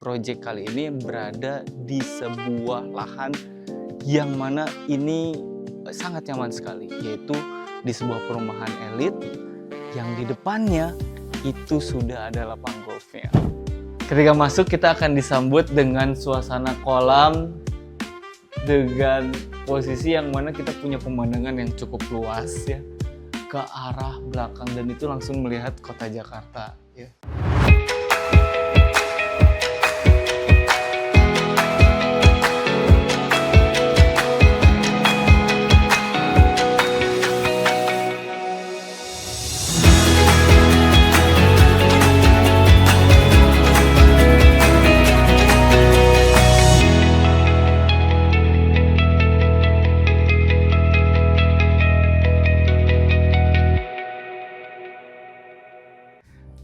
Project kali ini berada di sebuah lahan yang mana ini sangat nyaman sekali, yaitu di sebuah perumahan elit yang di depannya itu sudah ada lapang golfnya. Ketika masuk kita akan disambut dengan suasana kolam dengan posisi yang mana kita punya pemandangan yang cukup luas ya ke arah belakang, dan itu langsung melihat kota Jakarta ya.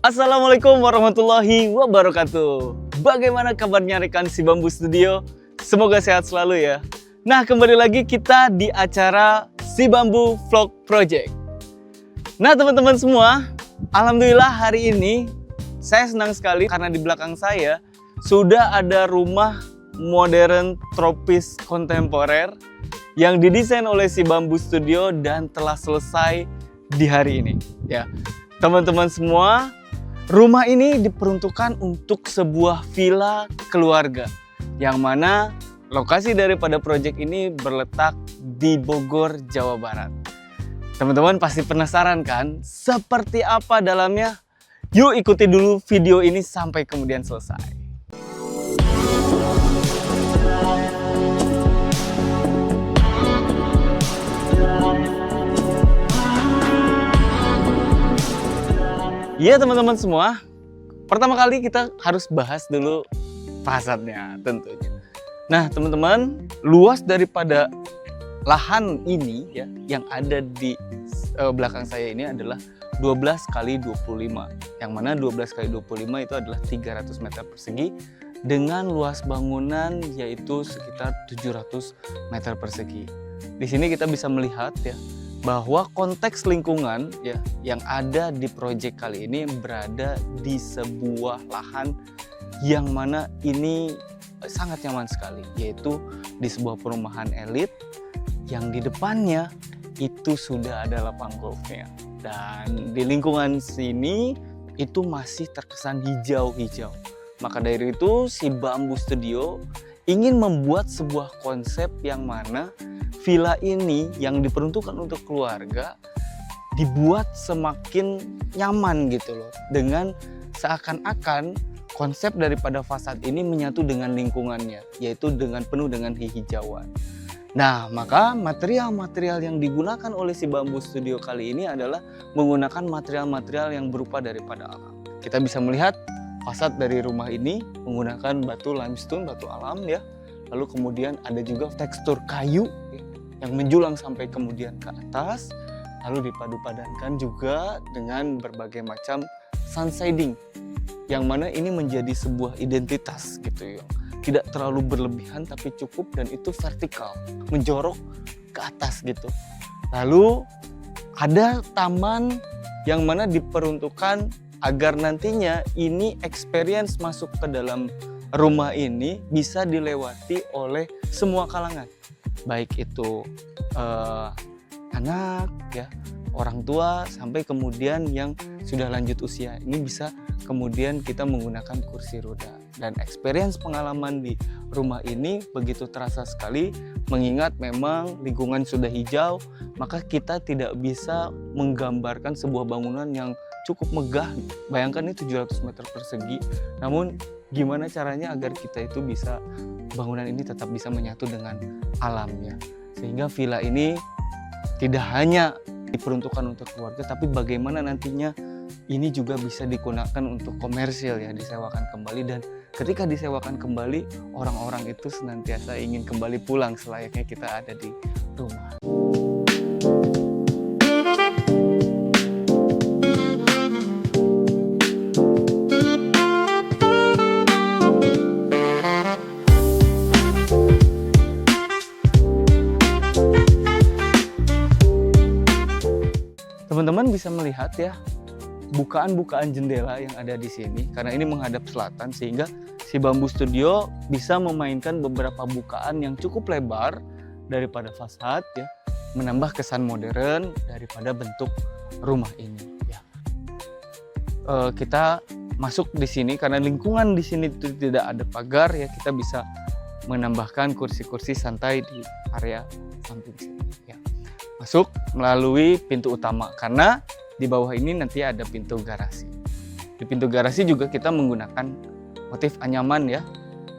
Assalamualaikum warahmatullahi wabarakatuh. Bagaimana kabarnya rekan Si Bambu Studio? Semoga sehat selalu ya. Nah, kembali lagi kita di acara Si Bambu Vlog Project. Nah teman-teman semua, alhamdulillah hari ini saya senang sekali karena di belakang saya sudah ada rumah modern tropis kontemporer yang didesain oleh Si Bambu Studio dan telah selesai di hari ini ya. Teman-teman semua, rumah ini diperuntukkan untuk sebuah villa keluarga yang mana lokasi daripada proyek ini berletak di Bogor, Jawa Barat. Teman-teman pasti penasaran kan seperti apa dalamnya? Yuk ikuti dulu video ini sampai kemudian selesai. Iya teman-teman semua, pertama kali kita harus bahas dulu fasadnya tentunya. Nah teman-teman, luas daripada lahan ini ya yang ada di belakang saya ini adalah 12 kali 25, yang mana 12 kali 25 itu adalah 300 meter persegi dengan luas bangunan yaitu sekitar 700 meter persegi. Di sini kita bisa melihat ya bahwa konteks lingkungan ya yang ada di proyek kali ini berada di sebuah lahan yang mana ini sangat nyaman sekali, yaitu di sebuah perumahan elit yang di depannya itu sudah ada lapang golfnya, dan di lingkungan sini itu masih terkesan hijau-hijau. Maka dari itu Si Bambu Studio ingin membuat sebuah konsep yang mana villa ini yang diperuntukkan untuk keluarga dibuat semakin nyaman gitu loh, dengan seakan-akan konsep daripada fasad ini menyatu dengan lingkungannya, yaitu dengan penuh dengan hijauan. Nah, maka material-material yang digunakan oleh Si Bambu Studio kali ini adalah menggunakan material-material yang berupa daripada alam. Kita bisa melihat fasad dari rumah ini menggunakan batu limestone, batu alam ya. Lalu kemudian ada juga tekstur kayu yang menjulang sampai kemudian ke atas, lalu dipadu-padankan juga dengan berbagai macam sun shading yang mana ini menjadi sebuah identitas gitu ya, tidak terlalu berlebihan tapi cukup, dan itu vertikal menjorok ke atas gitu. Lalu ada taman yang mana diperuntukkan agar nantinya ini experience masuk ke dalam rumah ini bisa dilewati oleh semua kalangan, baik itu anak ya, orang tua, sampai kemudian yang sudah lanjut usia. Ini bisa kemudian kita menggunakan kursi roda, dan experience pengalaman di rumah ini begitu terasa sekali, mengingat memang lingkungan sudah hijau, maka kita tidak bisa menggambarkan sebuah bangunan yang cukup megah. Bayangkan ini 700 meter persegi, namun gimana caranya agar kita itu bisa, bangunan ini tetap bisa menyatu dengan alamnya, sehingga villa ini tidak hanya diperuntukkan untuk keluarga, tapi bagaimana nantinya ini juga bisa digunakan untuk komersil ya, disewakan kembali, dan ketika disewakan kembali orang-orang itu senantiasa ingin kembali pulang selayaknya kita ada di rumah. Teman-teman bisa melihat ya bukaan-bukaan jendela yang ada di sini, karena ini menghadap selatan, sehingga si Bamboo Studio bisa memainkan beberapa bukaan yang cukup lebar daripada fasad ya, menambah kesan modern daripada bentuk rumah ini ya. Kita masuk di sini karena lingkungan di sini itu tidak ada pagar ya, kita bisa menambahkan kursi-kursi santai di area samping sini ya. Masuk melalui pintu utama karena di bawah ini nanti ada pintu garasi. Di pintu garasi juga kita menggunakan motif anyaman ya,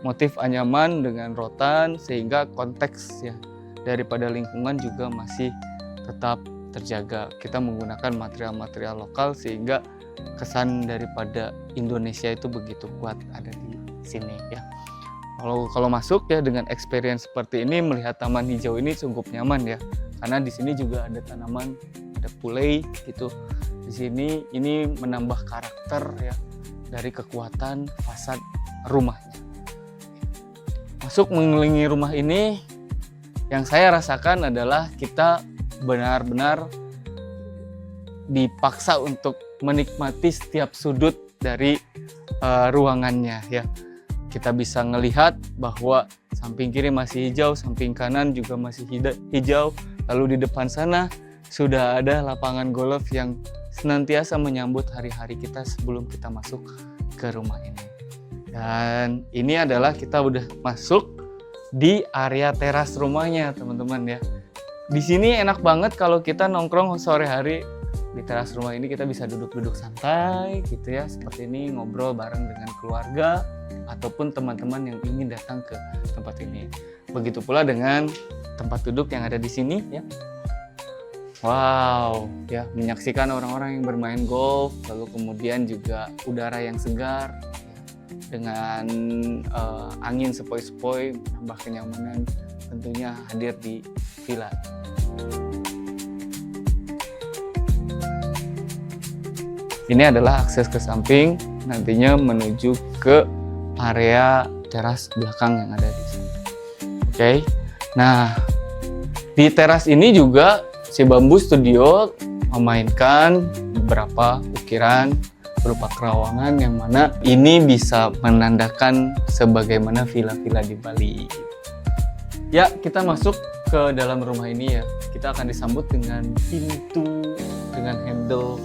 motif anyaman dengan rotan sehingga konteks ya daripada lingkungan juga masih tetap terjaga. Kita menggunakan material-material lokal sehingga kesan daripada Indonesia itu begitu kuat ada di sini ya. Kalau masuk ya dengan experience seperti ini, melihat taman hijau ini cukup nyaman ya, karena di sini juga ada tanaman, ada pulei gitu. Di sini ini menambah karakter ya dari kekuatan fasad rumahnya. Masuk mengelilingi rumah ini, yang saya rasakan adalah kita benar-benar dipaksa untuk menikmati setiap sudut dari ruangannya ya. Kita bisa ngelihat bahwa samping kiri masih hijau, samping kanan juga masih hijau. Lalu di depan sana sudah ada lapangan golf yang senantiasa menyambut hari-hari kita sebelum kita masuk ke rumah ini. Dan ini adalah kita udah masuk di area teras rumahnya teman-teman ya. Di sini enak banget kalau kita nongkrong sore hari di teras rumah ini, kita bisa duduk-duduk santai gitu ya, seperti ini ngobrol bareng dengan keluarga ataupun teman-teman yang ingin datang ke tempat ini. Begitu pula dengan tempat duduk yang ada di sini ya. Wow, ya menyaksikan orang-orang yang bermain golf, lalu kemudian juga udara yang segar ya, dengan angin sepoi-sepoi menambah kenyamanan tentunya hadir di villa. Ini adalah akses ke samping, nantinya menuju ke area teras belakang yang ada di sini. Oke, nah di teras ini juga si Bamboo Studio memainkan beberapa ukiran berupa kerawangan yang mana ini bisa menandakan sebagaimana villa-villa di Bali. Ya, kita masuk ke dalam rumah ini ya. Kita akan disambut dengan pintu dengan handle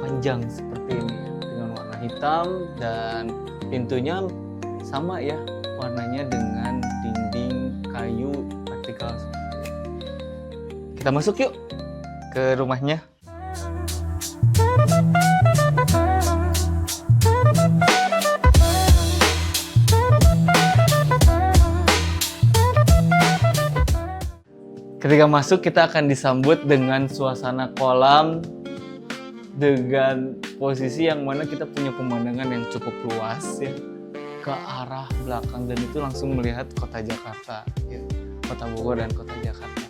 panjang seperti ini dengan warna hitam, dan pintunya sama ya warnanya dengan dinding kayu vertikal. Kita masuk yuk ke rumahnya. Ketika masuk kita akan disambut dengan suasana kolam dengan posisi yang mana kita punya pemandangan yang cukup luas ya ke arah belakang, dan itu langsung melihat kota Jakarta ya, kota Bogor dan kota Jakarta.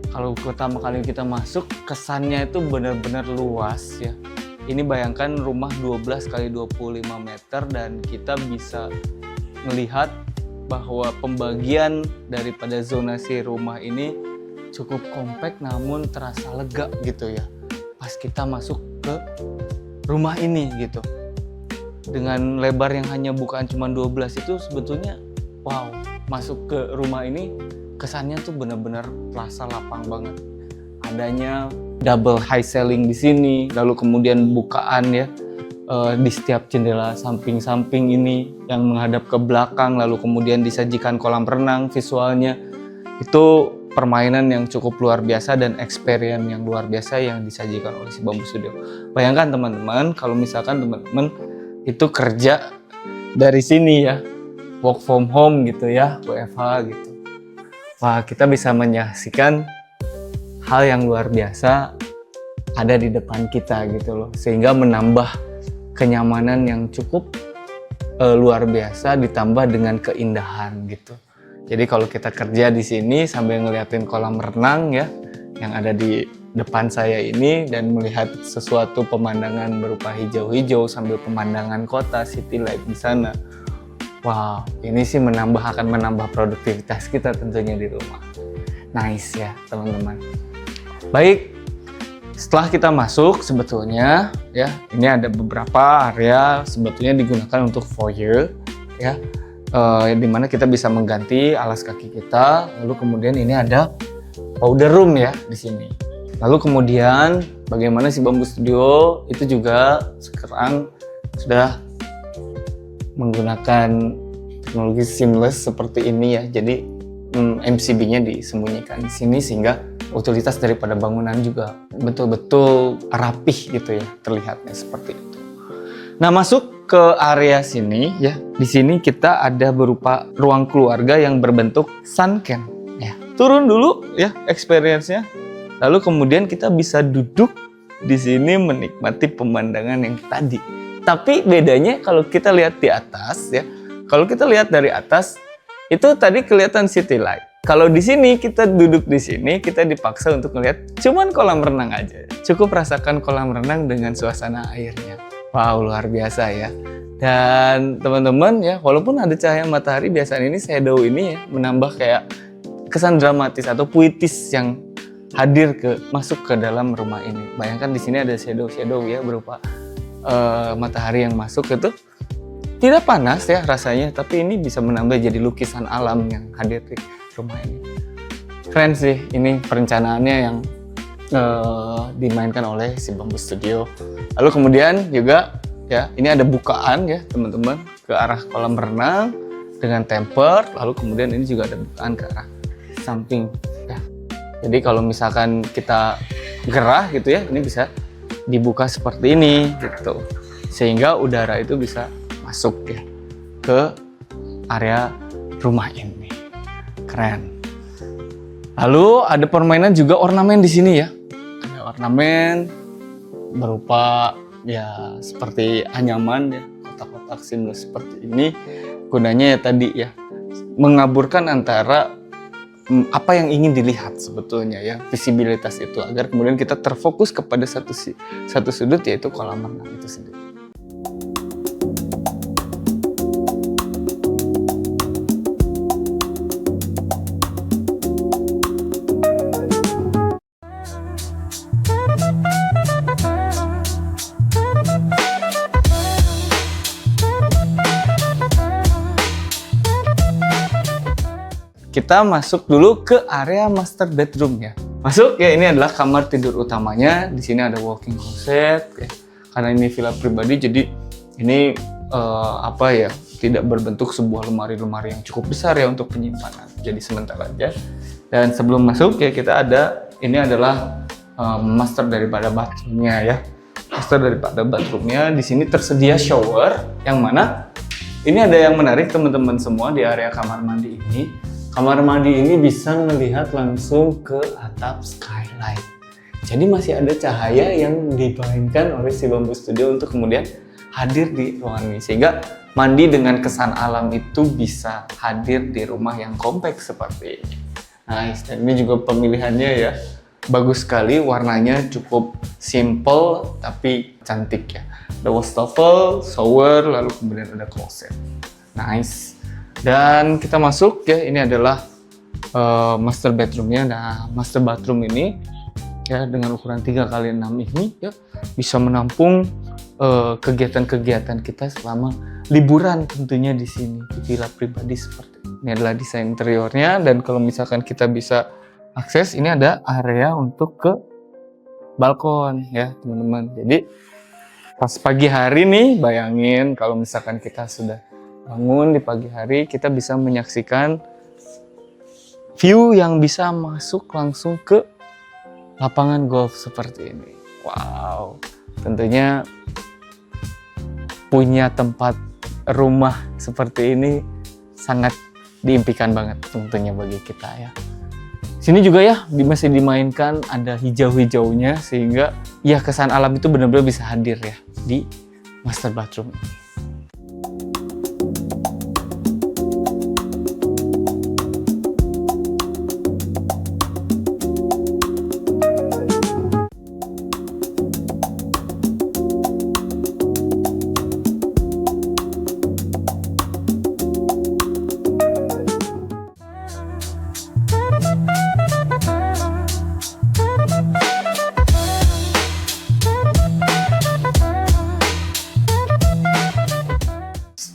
Kalau pertama kali kita masuk, kesannya itu benar-benar luas ya. Ini bayangkan rumah 12 kali 25 meter dan kita bisa melihat bahwa pembagian daripada zonasi rumah ini cukup kompak namun terasa lega gitu ya pas kita masuk ke rumah ini gitu. Dengan lebar yang hanya bukan cuma 12 itu sebetulnya wow, masuk ke rumah ini kesannya tuh benar-benar terasa lapang banget. Adanya double high ceiling di sini, lalu kemudian bukaan ya di setiap jendela samping-samping ini yang menghadap ke belakang, lalu kemudian disajikan kolam renang, visualnya itu permainan yang cukup luar biasa dan experience yang luar biasa yang disajikan oleh si Bamboo Studio. Bayangkan teman-teman kalau misalkan teman-teman itu kerja dari sini ya, work from home gitu ya, WFH gitu. Wah, kita bisa menyaksikan hal yang luar biasa ada di depan kita gitu loh, sehingga menambah kenyamanan yang cukup luar biasa ditambah dengan keindahan gitu. Jadi kalau kita kerja di sini sambil ngeliatin kolam renang ya yang ada di depan saya ini dan melihat sesuatu pemandangan berupa hijau-hijau sambil pemandangan kota city light di sana. Wow, ini sih akan menambah produktivitas kita tentunya di rumah. Nice ya teman-teman. Baik, setelah kita masuk sebetulnya ya ini ada beberapa area sebetulnya digunakan untuk foyer ya, dimana kita bisa mengganti alas kaki kita. Lalu kemudian ini ada powder room ya di sini. Lalu kemudian bagaimana si Bamboo Studio itu juga sekarang sudah menggunakan teknologi seamless seperti ini ya. Jadi MCB-nya disembunyikan di sini sehingga utilitas daripada bangunan juga betul-betul rapih gitu ya, terlihatnya seperti itu. Nah, masuk ke area sini ya. Di sini kita ada berupa ruang keluarga yang berbentuk sunken ya. Turun dulu ya experience-nya. Lalu kemudian kita bisa duduk di sini menikmati pemandangan yang tadi. Tapi bedanya kalau kita lihat di atas ya. Kalau kita lihat dari atas itu tadi kelihatan city light. Kalau di sini kita duduk di sini, kita dipaksa untuk melihat cuman kolam renang aja. Cukup rasakan kolam renang dengan suasana airnya. Wow, luar biasa ya. Dan teman-teman ya, walaupun ada cahaya matahari, biasanya ini shadow ini ya menambah kayak kesan dramatis atau puitis yang hadir masuk ke dalam rumah ini. Bayangkan di sini ada shadow ya berupa matahari yang masuk itu. Tidak panas ya rasanya, tapi ini bisa menambah jadi lukisan alam yang hadir di rumah ini. Keren sih, ini perencanaannya yang dimainkan oleh si Bamboo Studio. Lalu kemudian juga ya, ini ada bukaan ya teman-teman ke arah kolam renang dengan temper. Lalu kemudian ini juga ada bukaan ke arah samping ya. Jadi kalau misalkan kita gerah gitu ya, ini bisa dibuka seperti ini gitu. Sehingga udara itu bisa masuk ya ke area rumah ini. Keren. Lalu ada permainan juga ornamen di sini ya. Ada ornamen berupa ya seperti anyaman ya, kotak-kotak seamless seperti ini. Gunanya ya tadi ya mengaburkan antara apa yang ingin dilihat sebetulnya ya, visibilitas itu, agar kemudian kita terfokus kepada satu sudut, yaitu kolam renang itu sendiri. Kita masuk dulu ke area master bedroom ya. Masuk ya, ini adalah kamar tidur utamanya. Di sini ada walk-in closet ya. Karena ini villa pribadi, jadi ini tidak berbentuk sebuah lemari-lemari yang cukup besar ya untuk penyimpanan. Jadi sementara aja. Dan sebelum masuk ya, kita ini adalah master daripada bathroomnya ya. Master daripada bathroomnya, di sini tersedia shower, yang mana ini ada yang menarik teman-teman semua di area kamar mandi ini. Kamar mandi ini bisa melihat langsung ke atap skylight. Jadi masih ada cahaya yang dimainkan oleh si Bamboo Studio untuk kemudian hadir di ruangan ini. Sehingga mandi dengan kesan alam itu bisa hadir di rumah yang kompleks seperti ini. Nice, dan ini juga pemilihannya ya bagus sekali, warnanya cukup simple tapi cantik ya. Ada wastafel, shower, lalu kemudian ada closet. Nice. Dan kita masuk ya, ini adalah master bedroomnya. Nah, master bathroom ini ya dengan ukuran 3x6 ini ya bisa menampung kegiatan-kegiatan kita selama liburan tentunya di sini, di villa pribadi seperti ini. Ini adalah desain interiornya, dan kalau misalkan kita bisa akses, ini ada area untuk ke balkon ya teman-teman. Jadi pas pagi hari nih, bayangin kalau misalkan kita sudah bangun di pagi hari, kita bisa menyaksikan view yang bisa masuk langsung ke lapangan golf seperti ini. Wow, tentunya punya tempat rumah seperti ini sangat diimpikan banget tentunya bagi kita ya. Sini juga ya masih dimainkan, ada hijau-hijaunya, sehingga ya kesan alam itu benar-benar bisa hadir ya di master bathroom ini.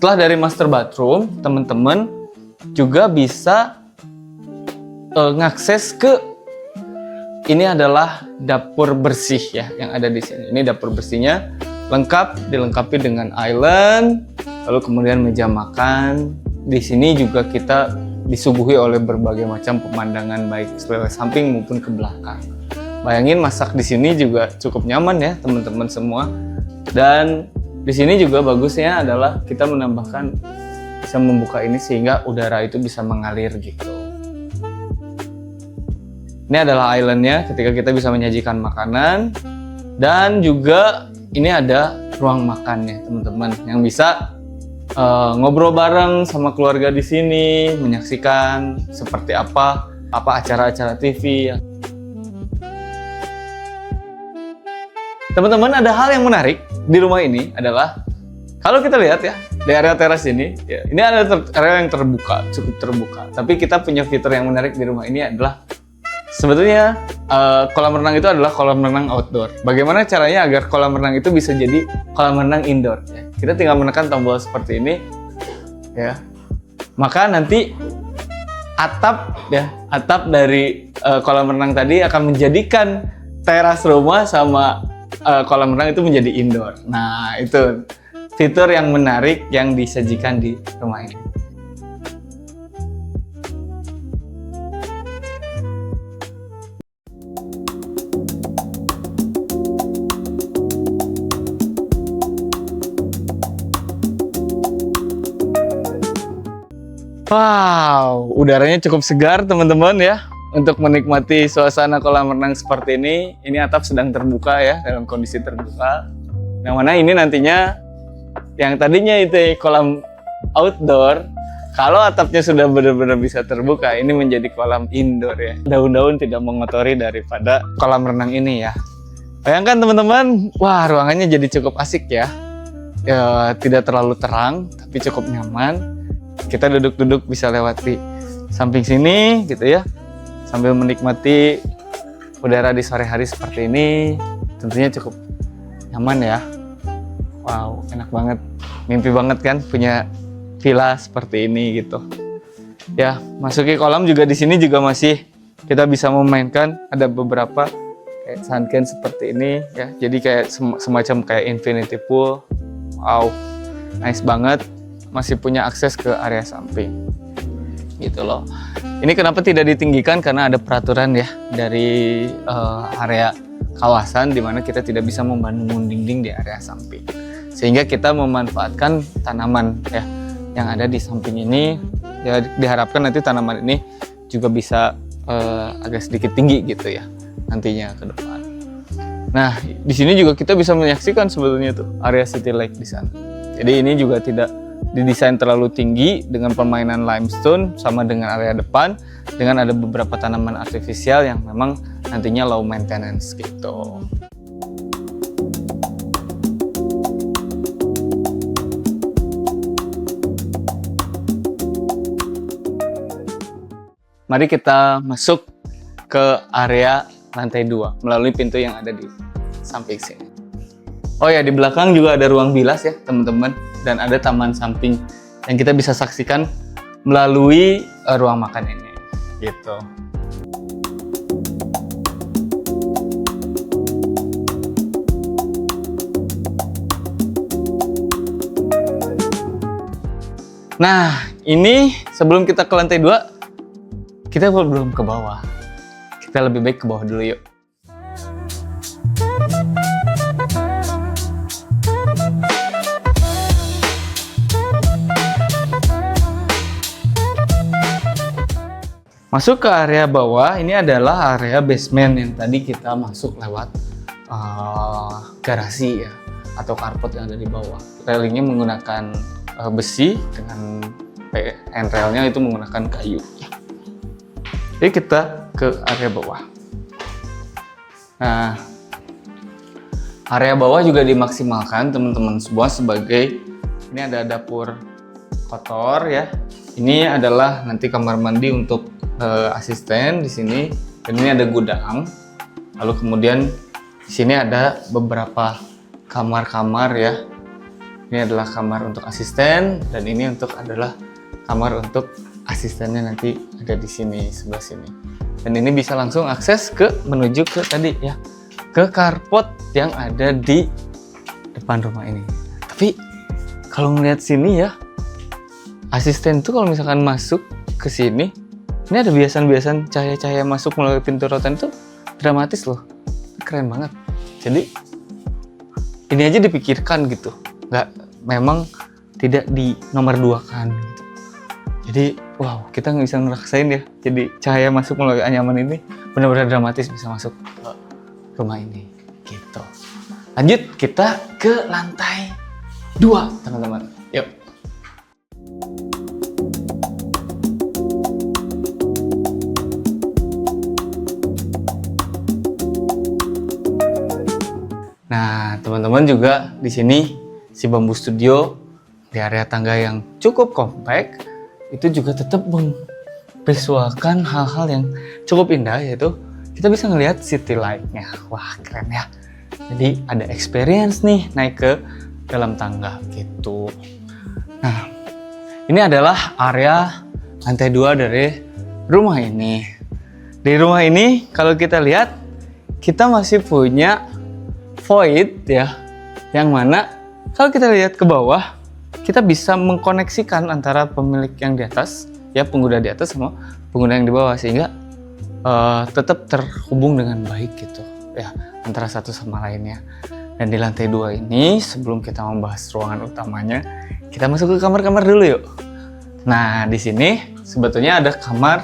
setelah dari master bathroom, teman-teman juga bisa ngakses ke ini adalah dapur bersih ya yang ada di sini. Ini dapur bersihnya lengkap, dilengkapi dengan island, lalu kemudian meja makan. Di sini juga kita disuguhi oleh berbagai macam pemandangan baik ke samping maupun ke belakang. Bayangin masak di sini juga cukup nyaman ya teman-teman semua. Dan di sini juga bagusnya adalah kita menambahkan bisa membuka ini sehingga udara itu bisa mengalir gitu. Ini adalah islandnya ketika kita bisa menyajikan makanan, dan juga ini ada ruang makannya teman-teman yang bisa ngobrol bareng sama keluarga di sini, menyaksikan seperti apa acara-acara TV. Teman-teman, ada hal yang menarik di rumah ini adalah kalau kita lihat ya di area teras ini, ya, ini ada area yang terbuka, cukup terbuka. Tapi kita punya fitur yang menarik di rumah ini adalah sebetulnya kolam renang itu adalah kolam renang outdoor. Bagaimana caranya agar kolam renang itu bisa jadi kolam renang indoor? Ya? Kita tinggal menekan tombol seperti ini, ya. Maka nanti atap dari kolam renang tadi akan menjadikan teras rumah sama kolam renang itu menjadi indoor. Nah, itu fitur yang menarik yang disajikan di rumah ini. Wow, udaranya cukup segar teman-teman ya. Untuk menikmati suasana kolam renang seperti ini atap sedang terbuka ya, dalam kondisi terbuka. Yang mana ini nantinya, yang tadinya itu kolam outdoor, kalau atapnya sudah benar-benar bisa terbuka, ini menjadi kolam indoor ya. Daun-daun tidak mengotori daripada kolam renang ini ya. Bayangkan teman-teman, wah ruangannya jadi cukup asik ya. Tidak terlalu terang, tapi cukup nyaman. Kita duduk-duduk bisa lewati samping sini gitu ya, sambil menikmati udara di sore hari seperti ini. Tentunya cukup nyaman ya. Wow, enak banget, mimpi banget kan punya villa seperti ini gitu ya. Masuki kolam juga di sini juga masih kita bisa memainkan, ada beberapa kayak sunken seperti ini ya, jadi kayak semacam kayak infinity pool. Wow, nice banget. Masih punya akses ke area samping gitu loh. Ini kenapa tidak ditinggikan, karena ada peraturan ya dari area kawasan di mana kita tidak bisa membangun dinding di area samping, sehingga kita memanfaatkan tanaman ya yang ada di samping ini ya. Diharapkan nanti tanaman ini juga bisa agak sedikit tinggi gitu ya nantinya ke depan. Nah, di sini juga kita bisa menyaksikan sebetulnya tuh area City Lake di sana. Jadi ini juga tidak didesain terlalu tinggi dengan permainan limestone sama dengan area depan, dengan ada beberapa tanaman artifisial yang memang nantinya low maintenance gitu. Mari kita masuk ke area lantai 2 melalui pintu yang ada di samping sini. Oh ya, di belakang juga ada ruang bilas ya teman-teman, dan ada taman samping yang kita bisa saksikan melalui ruang makan ini gitu. Nah, ini sebelum kita ke lantai 2, kita belum ke bawah. Kita lebih baik ke bawah dulu yuk. Masuk ke area bawah, ini adalah area basement yang tadi kita masuk lewat garasi ya, atau carport yang ada di bawah. Railingnya menggunakan besi, dengan handrailnya itu menggunakan kayu. Jadi kita ke area bawah. Nah, area bawah juga dimaksimalkan teman-teman semua sebagai, ini ada dapur kotor ya. Ini adalah nanti kamar mandi untuk asisten di sini, dan ini ada gudang. Lalu kemudian di sini ada beberapa kamar-kamar ya Ini adalah kamar untuk asisten dan ini adalah kamar untuk asistennya, nanti ada di sini sebelah sini. Dan ini bisa langsung akses menuju ke tadi ya, ke carport yang ada di depan rumah ini. Tapi kalau ngeliat sini ya, asisten tuh kalau misalkan masuk ke sini, ini ada biasan-biasan cahaya-cahaya masuk melalui pintu rotan itu dramatis loh, keren banget. Jadi ini aja dipikirkan gitu, memang tidak di nomor 2 kan gitu. Jadi wow, kita nggak bisa ngerasain ya, jadi cahaya masuk melalui anyaman ini benar-benar dramatis bisa masuk ke rumah ini gitu. Lanjut kita ke lantai 2 teman-teman, yuk. Nah, teman-teman juga di sini si Bambu Studio di area tangga yang cukup kompak itu juga tetap memvisualkan hal-hal yang cukup indah, yaitu kita bisa ngelihat city light-nya. Wah, keren ya. Jadi ada experience nih naik ke dalam tangga gitu. Nah, ini adalah area lantai 2 dari rumah ini. Di rumah ini kalau kita lihat, kita masih punya void ya, yang mana kalau kita lihat ke bawah kita bisa mengkoneksikan antara pemilik yang di atas ya, pengguna di atas sama pengguna yang di bawah, sehingga tetap terhubung dengan baik gitu ya antara satu sama lainnya. Dan di lantai 2 ini, sebelum kita membahas ruangan utamanya, kita masuk ke kamar-kamar dulu yuk. Nah, di sini sebetulnya ada kamar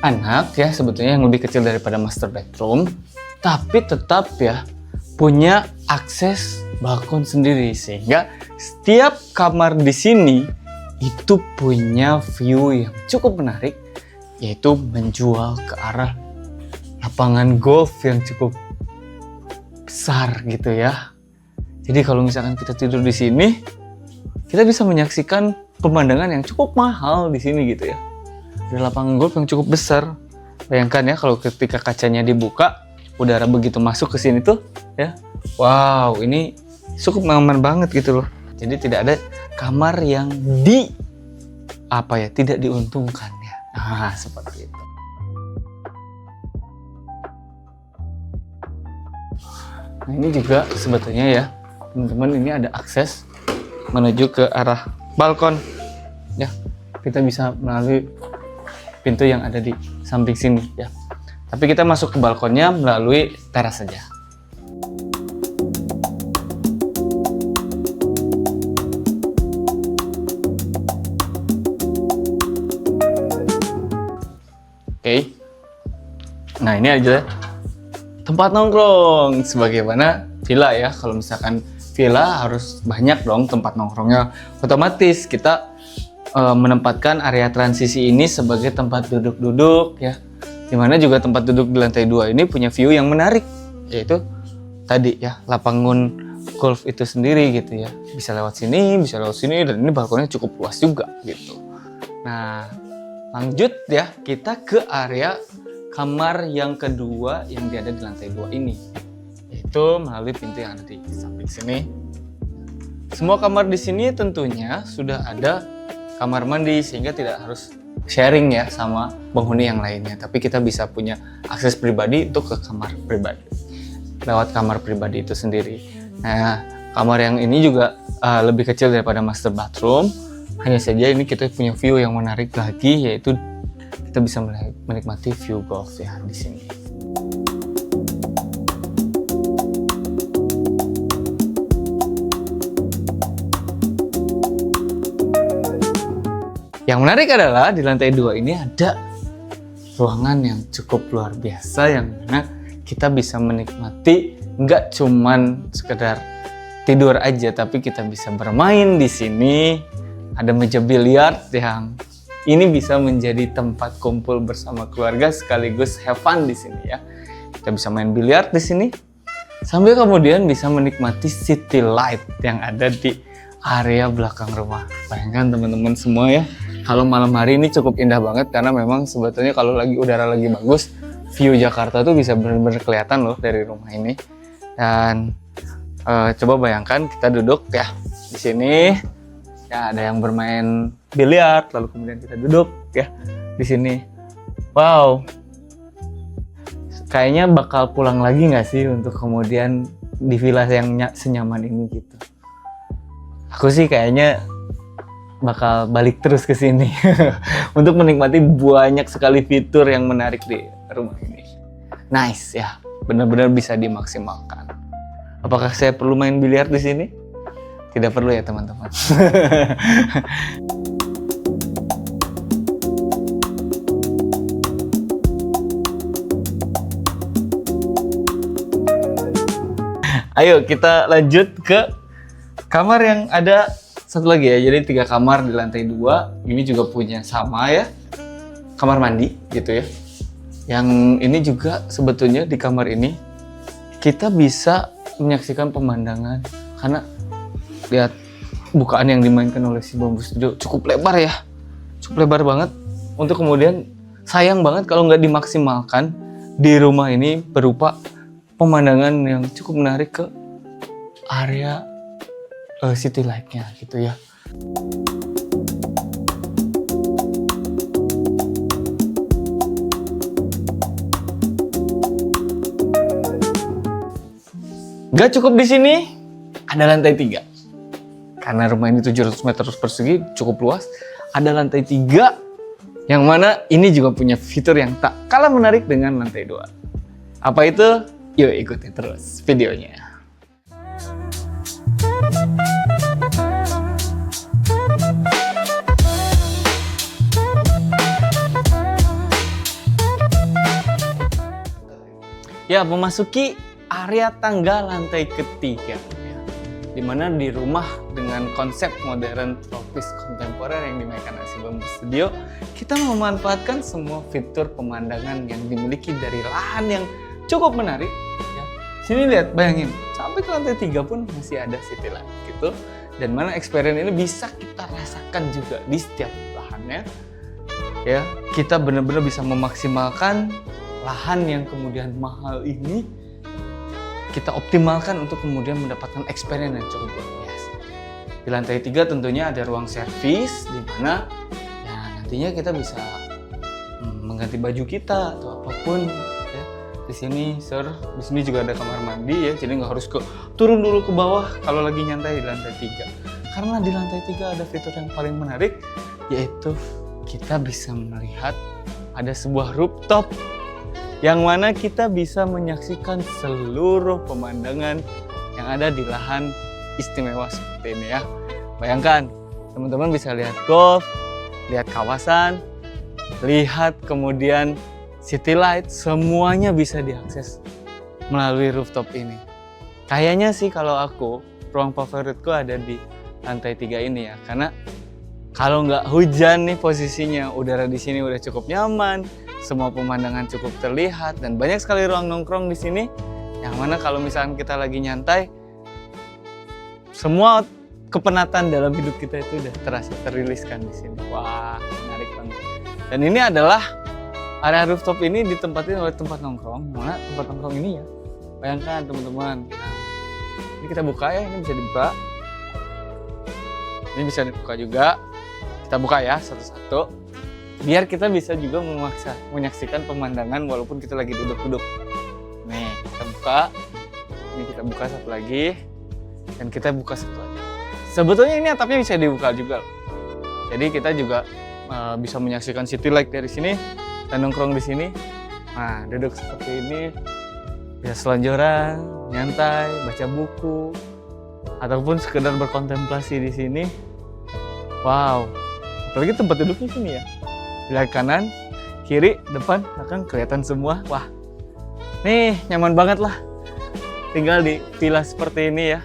anak ya, sebetulnya yang lebih kecil daripada master bedroom, tapi tetap ya punya akses balkon sendiri, sehingga setiap kamar di sini itu punya view yang cukup menarik, yaitu menjual ke arah lapangan golf yang cukup besar gitu ya. Jadi kalau misalkan kita tidur di sini, kita bisa menyaksikan pemandangan yang cukup mahal di sini gitu ya. Ada lapangan golf yang cukup besar. Bayangkan ya kalau ketika kacanya dibuka, udara begitu masuk ke sini tuh ya, wow, ini cukup nyaman banget gitu loh. Jadi tidak ada kamar yang tidak diuntungkan ya. Nah, seperti itu. Nah, ini juga sebetulnya ya teman-teman, ini ada akses menuju ke arah balkon ya. Kita bisa melalui pintu yang ada di samping sini ya. Tapi kita masuk ke balkonnya melalui teras saja. Oke. Nah, ini aja tempat nongkrong sebagaimana villa ya. Kalau misalkan villa harus banyak dong tempat nongkrongnya. Otomatis kita menempatkan area transisi ini sebagai tempat duduk-duduk ya. Dimana juga tempat duduk di lantai 2 ini punya view yang menarik, yaitu tadi ya, lapangan golf itu sendiri gitu ya. Bisa lewat sini, bisa lewat sini, dan ini balkonnya cukup luas juga gitu. Nah, lanjut ya, kita ke area kamar yang kedua yang ada di lantai 2 ini, yaitu melalui pintu yang ada di samping sini. Semua kamar di sini tentunya sudah ada kamar mandi, sehingga tidak harus sharing ya sama penghuni yang lainnya, tapi kita bisa punya akses pribadi untuk ke kamar pribadi lewat kamar pribadi itu sendiri. Nah, kamar yang ini juga lebih kecil daripada master bathroom, hanya saja ini kita punya view yang menarik lagi, yaitu kita bisa menikmati view golf ya di sini. Yang menarik adalah di lantai 2 ini ada ruangan yang cukup luar biasa, yang mana kita bisa menikmati nggak cuman sekedar tidur aja, tapi kita bisa bermain di sini. Ada meja biliar yang ini bisa menjadi tempat kumpul bersama keluarga sekaligus have fun di sini ya. Kita bisa main biliar di sini sambil kemudian bisa menikmati city light yang ada di area belakang rumah. Bayangkan teman-teman semua ya, kalau malam hari ini cukup indah banget, karena memang sebetulnya kalau lagi udara lagi bagus, view Jakarta tuh bisa benar-benar kelihatan loh dari rumah ini. Dan Coba bayangkan kita duduk ya di sini, ya ada yang bermain biliar, lalu kemudian kita duduk ya di sini. Wow, kayaknya bakal pulang lagi nggak sih untuk kemudian di villa yang senyaman ini gitu. Aku sih kayaknya bakal balik terus ke sini untuk menikmati banyak sekali fitur yang menarik di rumah ini. Nice ya, benar-benar bisa dimaksimalkan. Apakah saya perlu main biliar di sini? Tidak perlu ya teman-teman. Ayo kita lanjut ke kamar yang ada satu lagi ya. Jadi 3 kamar di lantai 2. Ini juga punya sama ya, kamar mandi gitu ya. Yang ini juga sebetulnya di kamar ini kita bisa menyaksikan pemandangan, karena lihat bukaan yang dimainkan oleh si Bamboo Studio cukup lebar ya, cukup lebar banget. Untuk kemudian sayang banget kalau nggak dimaksimalkan di rumah ini berupa pemandangan yang cukup menarik ke area city light-nya gitu ya. Gak cukup di sini, ada lantai 3. Karena rumah ini 700 meter persegi, cukup luas. Ada lantai 3, yang mana ini juga punya fitur yang tak kalah menarik dengan lantai 2. Apa itu? Yuk ikuti terus videonya. Ya, memasuki area tangga lantai ketiga, ya. Dimana di rumah dengan konsep modern tropis kontemporer yang dimainkan si Bamboo Studio, kita memanfaatkan semua fitur pemandangan yang dimiliki dari lahan yang cukup menarik. Ya. Sini lihat, bayangin, sampai ke lantai 3 pun masih ada city light gitu. Dan mana experience ini bisa kita rasakan juga di setiap lahannya. Ya, kita benar-benar bisa memaksimalkan lahan yang kemudian mahal ini, kita optimalkan untuk kemudian mendapatkan experience yang cukup luar biasa. Di lantai 3 tentunya ada ruang servis, di mana ya nantinya kita bisa mengganti baju kita atau apapun. Ya. Di sini, di sini juga ada kamar mandi ya, jadi nggak harus turun dulu ke bawah kalau lagi nyantai di lantai 3. Karena di lantai 3 ada fitur yang paling menarik, yaitu kita bisa melihat ada sebuah rooftop yang mana kita bisa menyaksikan seluruh pemandangan yang ada di lahan istimewa seperti ini ya. Bayangkan, teman-teman bisa lihat golf, lihat kawasan, lihat kemudian city light, semuanya bisa diakses melalui rooftop ini. Kayaknya sih kalau aku, ruang favoritku ada di lantai 3 ini ya, karena kalau nggak hujan nih posisinya, udara di sini udah cukup nyaman, semua pemandangan cukup terlihat, dan banyak sekali ruang nongkrong di sini. Yang mana kalau misalkan kita lagi nyantai, semua kepenatan dalam hidup kita itu udah terasa terriliskan di sini. Wah, menarik banget. Dan ini adalah area rooftop ini ditempatin oleh tempat nongkrong. Mana tempat nongkrong ini ya? Bayangkan teman-teman. Nah, ini kita buka ya, ini bisa dibuka. Ini bisa dibuka juga. Kita buka ya satu-satu, biar kita bisa juga menyaksikan pemandangan walaupun kita lagi duduk-duduk. Nih, kita buka. Ini kita buka satu lagi. Dan kita buka satu lagi. Sebetulnya ini atapnya bisa dibuka juga. Jadi kita juga bisa menyaksikan city light dari sini dan nongkrong di sini. Nah, duduk seperti ini, bisa selonjoran, nyantai, baca buku, ataupun sekedar berkontemplasi di sini. Wow. Apalagi tempat duduknya sini ya. Lihat kanan, kiri, depan, belakang kelihatan semua. Wah, nih nyaman banget lah tinggal di villa seperti ini ya.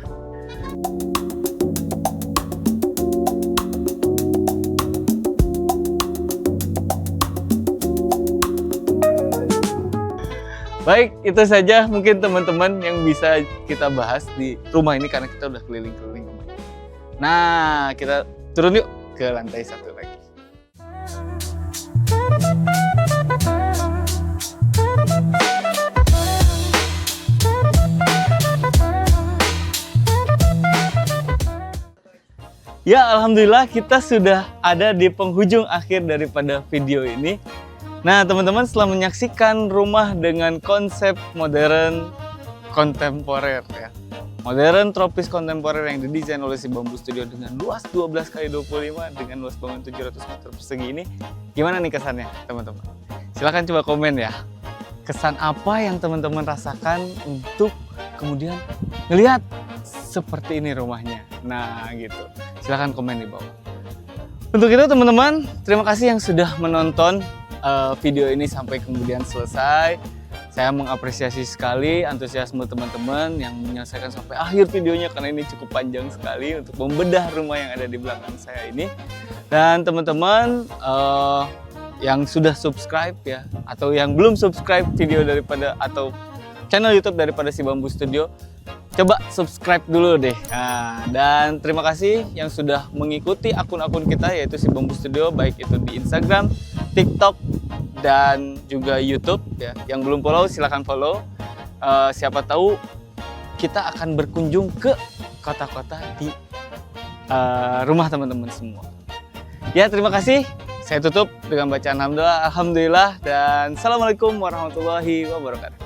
Baik, itu saja mungkin teman-teman yang bisa kita bahas di rumah ini karena kita udah keliling-keliling rumah. Nah, kita turun yuk ke lantai 1 lagi. Ya, alhamdulillah kita sudah ada di penghujung akhir daripada video ini. Nah, teman-teman, setelah menyaksikan rumah dengan konsep modern kontemporer ya. Modern tropis kontemporer yang didesain oleh si Bambu Studio dengan luas 12 x 25 dengan luas bangun 700 meter persegi ini. Gimana nih kesannya, teman-teman? Silahkan coba komen ya. Kesan apa yang teman-teman rasakan untuk kemudian ngelihat seperti ini rumahnya. Nah, gitu. Silahkan komen di bawah. Untuk itu, teman-teman, terima kasih yang sudah menonton video ini sampai kemudian selesai. Saya mengapresiasi sekali antusiasme teman-teman yang menyelesaikan sampai akhir videonya karena ini cukup panjang sekali untuk membedah rumah yang ada di belakang saya ini. Dan teman-teman yang sudah subscribe ya atau yang belum subscribe video daripada atau channel YouTube daripada si Bambu Studio, coba subscribe dulu deh. Nah, dan terima kasih yang sudah mengikuti akun-akun kita yaitu si Bambu Studio, baik itu di Instagram, TikTok, dan juga YouTube ya. Yang belum follow silahkan follow. Siapa tahu kita akan berkunjung ke kota-kota di rumah teman-teman semua. Ya, terima kasih. Saya tutup dengan bacaan alhamdulillah dan assalamualaikum warahmatullahi wabarakatuh.